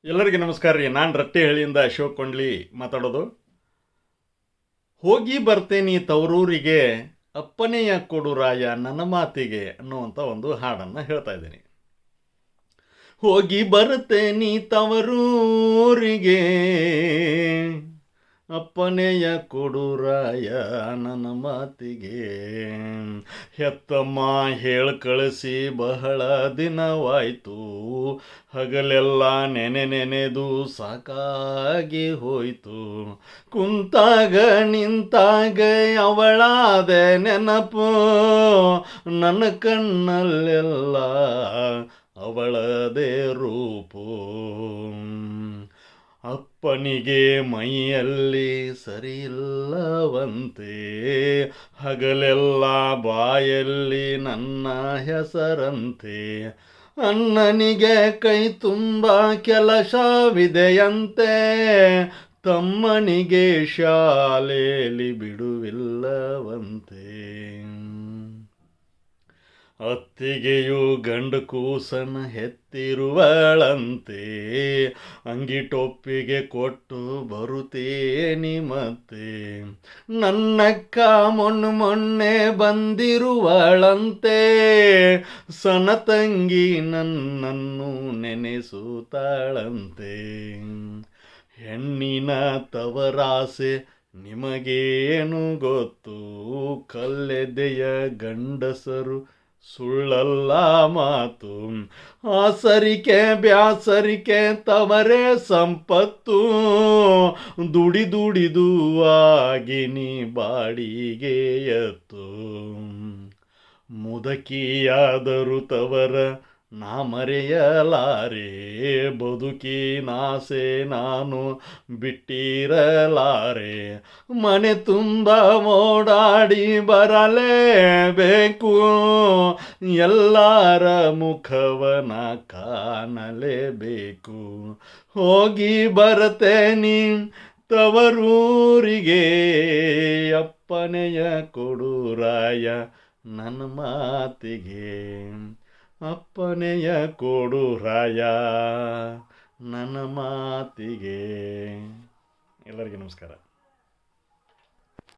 ಎಲ್ಲರಿಗೆ ನಮಸ್ಕಾರ ರೀ. ನಾನು ರಟ್ಟೆಹಳ್ಳಿಯಿಂದ ಅಶೋಕ್ ಕೊಂಡ್ಲಿ ಮಾತಾಡೋದು. ಹೋಗಿ ಬರ್ತೇನಿ ತವರೂರಿಗೆ, ಅಪ್ಪನೆಯ ಕೊಡು ರಾಯ ನನ್ನ ಮಾತಿಗೆ ಅನ್ನುವಂಥ ಒಂದು ಹಾಡನ್ನು ಹೇಳ್ತಾ ಇದ್ದೀನಿ. ಹೋಗಿ ಬರ್ತೇನಿ ತವರೂರಿಗೆ, ಅಪ್ಪನೆಯ ಕೊಡುರಾಯ ನನ್ನ ಮಾತಿಗೆ. ಹೆತ್ತಮ್ಮ ಹೇಳ ಕಳಿಸಿ ಬಹಳ ದಿನವಾಯ್ತು, ಹಗಲೆಲ್ಲ ನೆನೆದು ಸಾಕಾಗಿ ಹೋಯ್ತು. ಕುಂತಾಗ ನಿಂತಾಗ ಅವಳಾದ ನೆನಪು, ನನ್ನ ಕಣ್ಣಲ್ಲೆಲ್ಲ ಅವಳದೇ ರೂಪು. ಅಪ್ಪನಿಗೆ ಮೈಯಲ್ಲಿ ಸರಿಯಿಲ್ಲವಂತೆ, ಹಗಲೆಲ್ಲ ಬಾಯಲ್ಲಿ ನನ್ನ ಹೆಸರಂತೆ. ಅಣ್ಣನಿಗೆ ಕೈ ತುಂಬ ಕೆಲಸವಿದೆಯಂತೆ, ತಮ್ಮನಿಗೆ ಶಾಲೆಯಲ್ಲಿ ಬಿಡುವಿಲ್ಲವಂತೆ. ಅತ್ತಿಗೆಯು ಗಂಡು ಕೂಸನ ಹೆತ್ತಿರುವಳಂತೆ, ಅಂಗಿಟೊಪ್ಪಿಗೆ ಕೊಟ್ಟು ಬರುತ್ತೇನಿ ಮತ್ತೆ. ನನ್ನಕ್ಕ ಮೊನ್ನೆ ಬಂದಿರುವಳಂತೆ, ಸಣ್ಣ ತಂಗಿ ನನ್ನನ್ನು ನೆನೆಸುತ್ತಾಳಂತೆ. ಹೆಣ್ಣಿನ ತವರಾಸೆ ನಿಮಗೇನು ಗೊತ್ತು, ಕಲ್ಲೆದೆಯ ಗಂಡಸರು ಸುಳ್ಳಲ್ಲ ಮಾತು. ಆಸರಿಕೆ ಬ್ಯಾಸರಿಕೆ ತವರೇ ಸಂಪತ್ತು, ದುಡಿದು ಆಗಿನಿ ಬಾಡಿಗೆ ಎತ್ತು. ಮುದಕಿಯಾದರು ತವರ ನಾ ಮರೆಯಲಾರೆ, ಬದುಕಿನಾಸೆ ನಾನು ಬಿಟ್ಟಿರಲಾರೆ. ಮನೆ ತುಂಬ ಓಡಾಡಿ ಬರಲೇಬೇಕು, ಎಲ್ಲರ ಮುಖವನ ಕಾಣಲೇಬೇಕು. ಹೋಗಿ ಬರ್ತೇನಿ ತವರೂರಿಗೆ, ಅಪ್ಪನೆಯ ಕೊಡುರಾಯ ನನ್ನ ಮಾತಿಗೆ. ಅಪ್ಪನೆಯ ಕೊಡು ರಾಯ ನನ್ನ ಮಾತಿಗೆ. ಎಲ್ಲರಿಗೂ ನಮಸ್ಕಾರ.